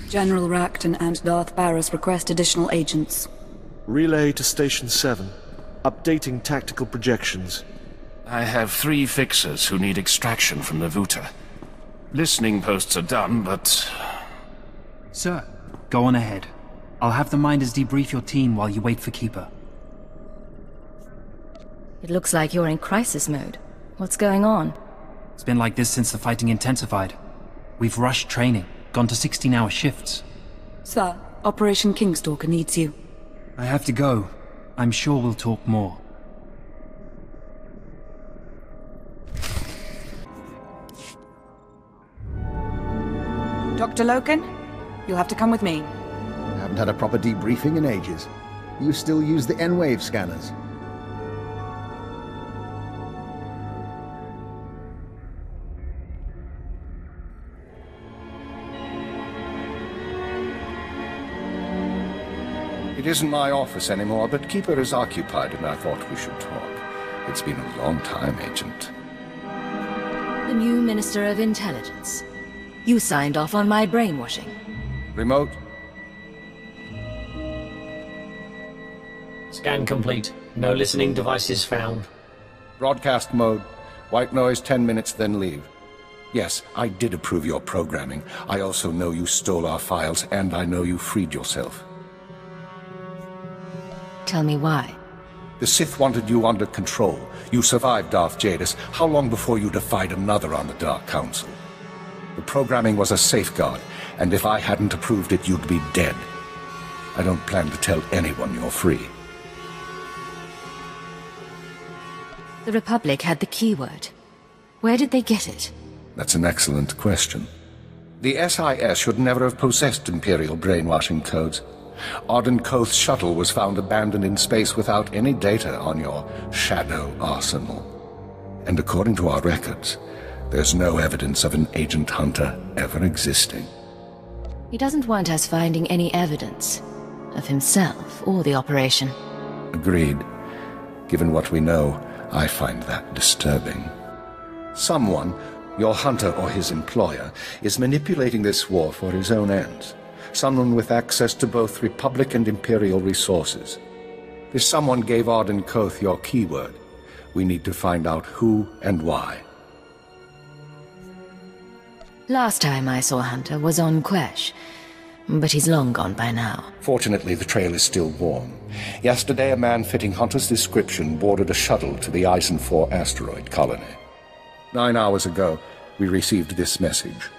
General Racton and Darth Barris request additional agents. Relay to Station 7. Updating tactical projections. I have 3 fixers who need extraction from the Vuta. Listening posts are done, but... Sir, go on ahead. I'll have the Minders debrief your team while you wait for Keeper. It looks like you're in crisis mode. What's going on? It's been like this since the fighting intensified. We've rushed training, gone to 16-hour shifts. Sir, Operation Kingstalker needs you. I have to go. I'm sure we'll talk more. Dr. Loken, you'll have to come with me. I haven't had a proper debriefing in ages. You still use the N-wave scanners? It isn't my office anymore, but Keeper is occupied and I thought we should talk. It's been a long time, Agent. The new Minister of Intelligence. You signed off on my brainwashing. Remote? Scan complete. No listening devices found. Broadcast mode. White noise 10 minutes, then leave. Yes, I did approve your programming. I also know you stole our files, and I know you freed yourself. Tell me why. The Sith wanted you under control. You survived Darth Jadis. How long before you defied another on the Dark Council? The programming was a safeguard, and if I hadn't approved it, you'd be dead. I don't plan to tell anyone you're free. The Republic had the keyword. Where did they get it? That's an excellent question. The SIS should never have possessed Imperial brainwashing codes. Arden Koth's shuttle was found abandoned in space without any data on your shadow arsenal. And according to our records, there's no evidence of an Agent Hunter ever existing. He doesn't want us finding any evidence of himself or the operation. Agreed. Given what we know, I find that disturbing. Someone, your hunter or his employer, is manipulating this war for his own ends. Someone with access to both Republic and Imperial resources. If someone gave Arden Koth your keyword, we need to find out who and why. Last time I saw Hunter was on Quesh, but he's long gone by now. Fortunately, the trail is still warm. Yesterday, a man fitting Hunter's description boarded a shuttle to the Eisen 4 asteroid colony. 9 hours ago, we received this message.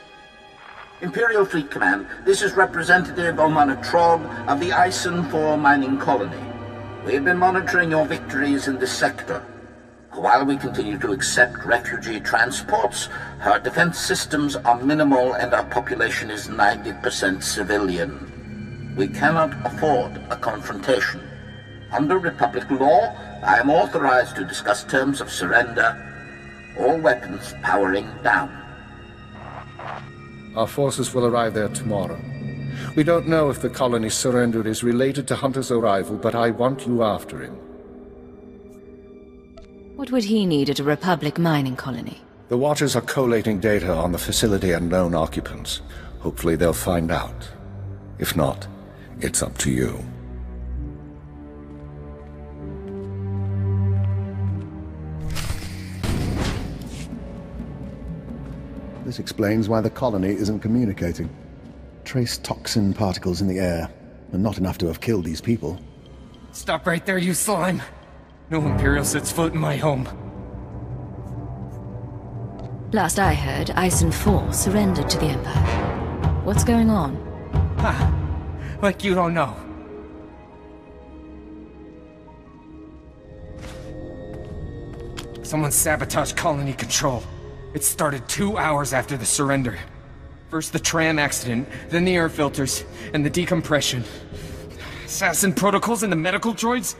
Imperial Fleet Command, this is Representative Omana Trog of the Eisen 4 mining colony. We have been monitoring your victories in this sector. While we continue to accept refugee transports, our defense systems are minimal and our population is 90% civilian. We cannot afford a confrontation. Under Republic law, I am authorized to discuss terms of surrender, all weapons powering down. Our forces will arrive there tomorrow. We don't know if the colony's surrender is related to Hunter's arrival, but I want you after him. What would he need at a Republic mining colony? The Watchers are collating data on the facility and known occupants. Hopefully they'll find out. If not, it's up to you. This explains why the colony isn't communicating. Trace toxin particles in the air, and not enough to have killed these people. Stop right there, you slime! No Imperial sets foot in my home. Last I heard, Eisen 4 surrendered to the Empire. What's going on? Ha! Like you don't know. Someone sabotaged colony control. It started 2 hours after the surrender. First the tram accident, then the air filters, and the decompression. Assassin protocols and the medical droids?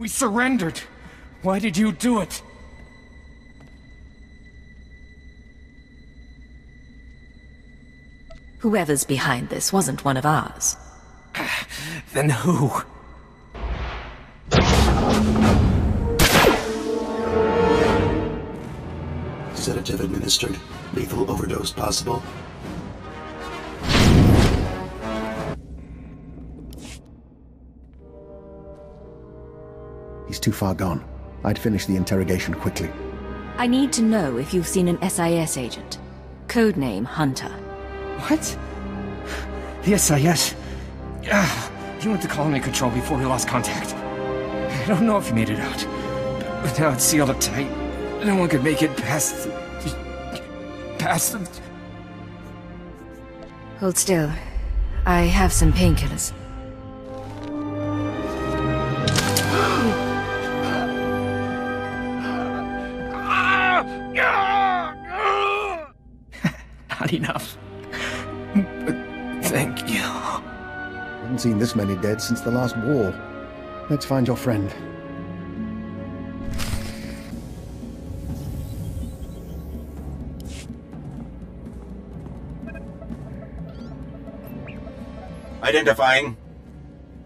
We surrendered! Why did you do it? Whoever's behind this wasn't one of ours. Then who? Sedative administered. Lethal overdose possible. He's too far gone. I'd finish the interrogation quickly. I need to know if you've seen an SIS agent. Codename Hunter. What? The SIS? He went to colony control before we lost contact. I don't know if he made it out. But now it's sealed up tight. No one could make it past... Hold still. I have some painkillers. Not enough. But thank you. Haven't seen this many dead since the last war. Let's find your friend. Identifying.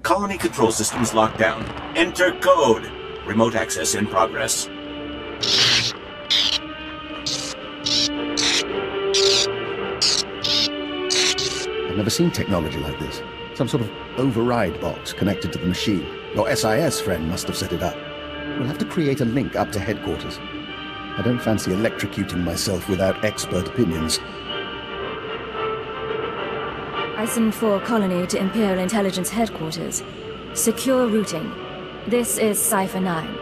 Colony control systems locked down. Enter code. Remote access in progress. I've never seen technology like this. Some sort of override box connected to the machine. Your SIS friend must have set it up. We'll have to create a link up to headquarters. I don't fancy electrocuting myself without expert opinions. SWTOR colony to Imperial Intelligence Headquarters. Secure routing. This is Cypher 9.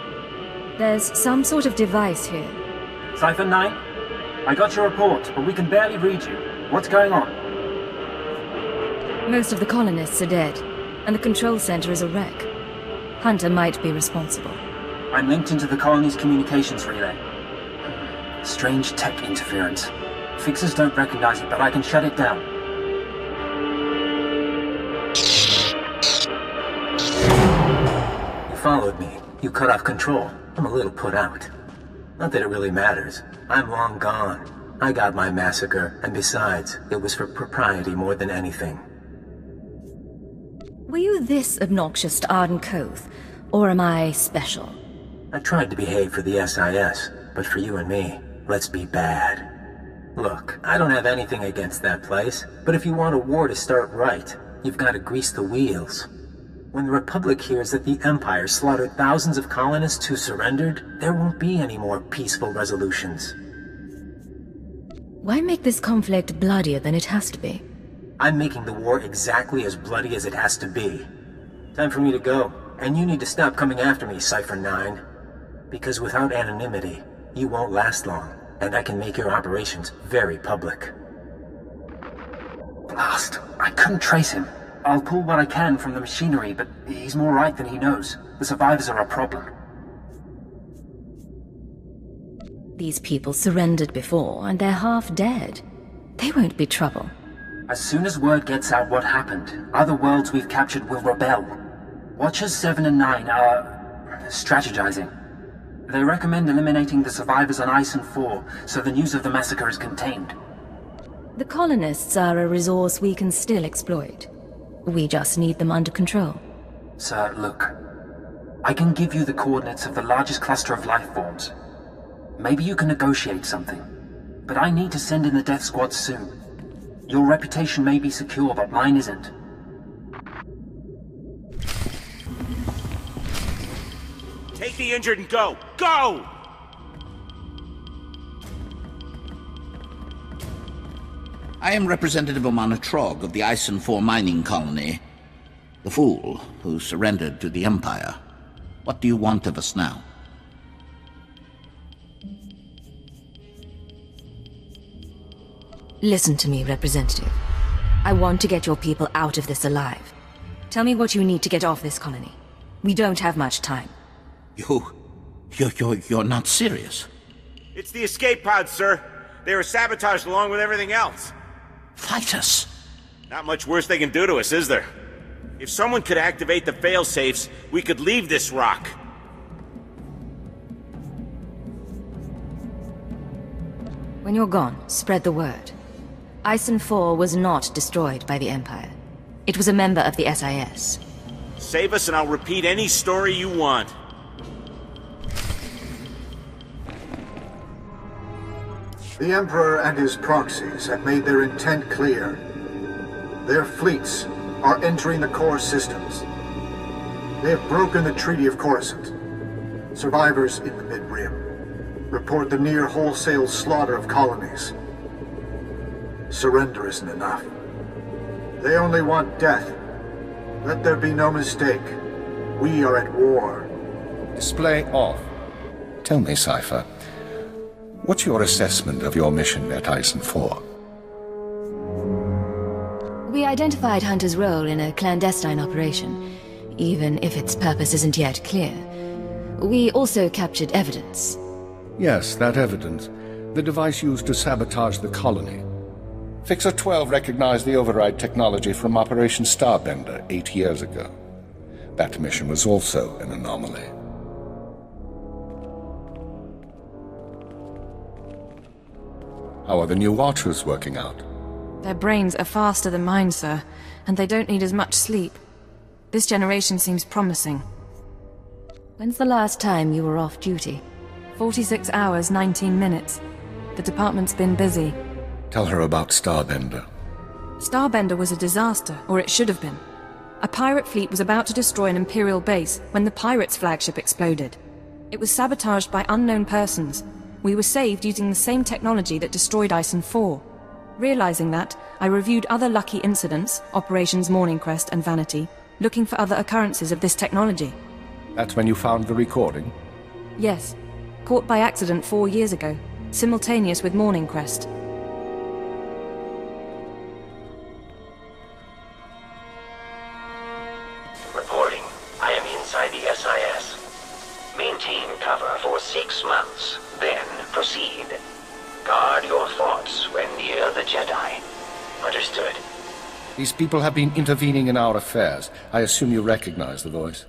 There's some sort of device here. Cypher 9? I got your report, but we can barely read you. What's going on? Most of the colonists are dead, and the control center is a wreck. Hunter might be responsible. I'm linked into the colony's communications relay. Strange tech interference. Fixers don't recognize it, but I can shut it down. You followed me. You cut off control. I'm a little put out. Not that it really matters. I'm long gone. I got my massacre, and besides, it was for propriety more than anything. Were you this obnoxious to Arden Koth, or am I special? I tried to behave for the SIS, but for you and me, let's be bad. Look, I don't have anything against that place, but if you want a war to start right, you've got to grease the wheels. When the Republic hears that the Empire slaughtered thousands of colonists who surrendered, there won't be any more peaceful resolutions. Why make this conflict bloodier than it has to be? I'm making the war exactly as bloody as it has to be. Time for me to go, and you need to stop coming after me, Cypher 9. Because without anonymity, you won't last long, and I can make your operations very public. Blast! I couldn't trace him. I'll pull what I can from the machinery, but he's more right than he knows. The survivors are a problem. These people surrendered before, and they're half dead. They won't be trouble. As soon as word gets out what happened, other worlds we've captured will rebel. Watchers 7 and 9 are strategizing. They recommend eliminating the survivors on Ison 4, so the news of the massacre is contained. The colonists are a resource we can still exploit. We just need them under control. Sir, look. I can give you the coordinates of the largest cluster of life forms. Maybe you can negotiate something. But I need to send in the death squad soon. Your reputation may be secure, but mine isn't. Take the injured and go! Go! I am Representative Omana Trog of the Ison 4 mining colony. The fool who surrendered to the Empire. What do you want of us now? Listen to me, Representative. I want to get your people out of this alive. Tell me what you need to get off this colony. We don't have much time. You're not serious. It's the escape pods, sir. They were sabotaged along with everything else. Fight us. Not much worse they can do to us, is there? If someone could activate the fail-safes, we could leave this rock. When you're gone, spread the word. Ison 4 was not destroyed by the Empire. It was a member of the SIS. Save us and I'll repeat any story you want. The Emperor and his proxies have made their intent clear. Their fleets are entering the core systems. They have broken the Treaty of Coruscant. Survivors in the mid-rim report the near wholesale slaughter of colonies. Surrender isn't enough. They only want death. Let there be no mistake. We are at war. Display off. Tell me, Cypher, what's your assessment of your mission at Eisen 4? We identified Hunter's role in a clandestine operation, even if its purpose isn't yet clear. We also captured evidence. Yes, that evidence. The device used to sabotage the colony. Fixer 12 recognized the override technology from Operation Starbender 8 years ago. That mission was also an anomaly. How are the new Watchers working out? Their brains are faster than mine, sir, and they don't need as much sleep. This generation seems promising. When's the last time you were off duty? 46 hours, 19 minutes. The department's been busy. Tell her about Starbender. Starbender was a disaster, or it should have been. A pirate fleet was about to destroy an Imperial base when the pirates' flagship exploded. It was sabotaged by unknown persons. We were saved using the same technology that destroyed Eisen 4. Realizing that, I reviewed other lucky incidents, Operations Morning Crest and Vanity, looking for other occurrences of this technology. That's when you found the recording? Yes. Caught by accident 4 years ago, simultaneous with Morning Crest. Reporting. I am inside the SIS. Maintain cover for 6 months, then proceed. Guard your thoughts when near the Jedi. Understood. These people have been intervening in our affairs. I assume you recognize the voice.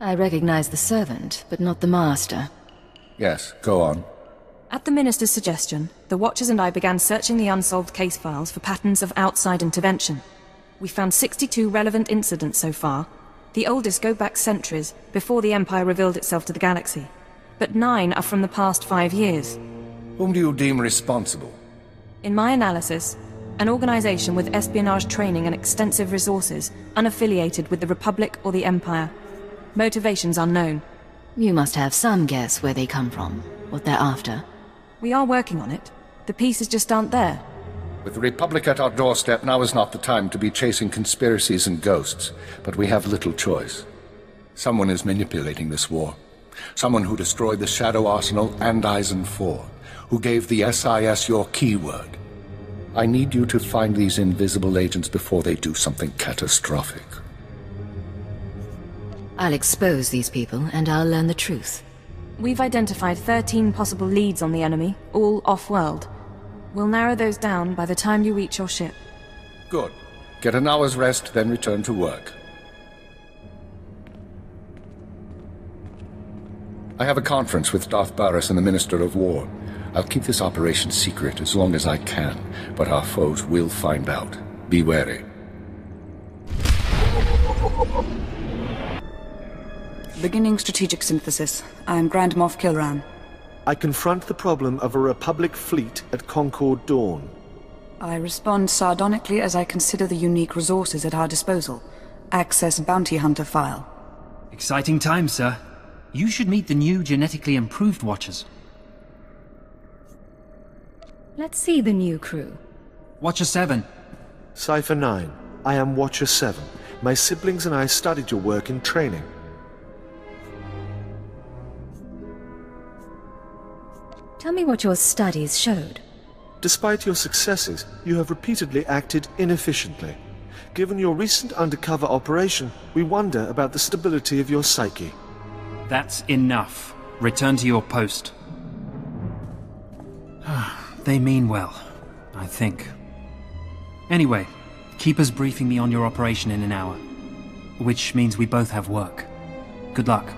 I recognize the servant, but not the master. Yes, go on. At the Minister's suggestion, the Watchers and I began searching the unsolved case files for patterns of outside intervention. We found 62 relevant incidents so far. The oldest go back centuries, before the Empire revealed itself to the galaxy. But 9 are from the past 5 years. Whom do you deem responsible? In my analysis, an organization with espionage training and extensive resources, unaffiliated with the Republic or the Empire. Motivations unknown. You must have some guess where they come from, what they're after. We are working on it. The pieces just aren't there. With the Republic at our doorstep, now is not the time to be chasing conspiracies and ghosts, but we have little choice. Someone is manipulating this war. Someone who destroyed the Shadow Arsenal and Eisen 4, who gave the SIS your keyword. I need you to find these invisible agents before they do something catastrophic. I'll expose these people, and I'll learn the truth. We've identified 13 possible leads on the enemy, all off-world. We'll narrow those down by the time you reach your ship. Good. Get an hour's rest, then return to work. I have a conference with Darth Baras and the Minister of War. I'll keep this operation secret as long as I can, but our foes will find out. Be wary. Beginning strategic synthesis. I am Grand Moff Kilran. I confront the problem of a Republic fleet at Concord Dawn. I respond sardonically as I consider the unique resources at our disposal. Access bounty hunter file. Exciting times, sir. You should meet the new genetically improved Watchers. Let's see the new crew. Watcher 7. Cypher 9. I am Watcher 7. My siblings and I studied your work in training. Tell me what your studies showed. Despite your successes, you have repeatedly acted inefficiently. Given your recent undercover operation, we wonder about the stability of your psyche. That's enough. Return to your post. They mean well, I think. Anyway, Keeper's briefing me on your operation in an hour. Which means we both have work. Good luck.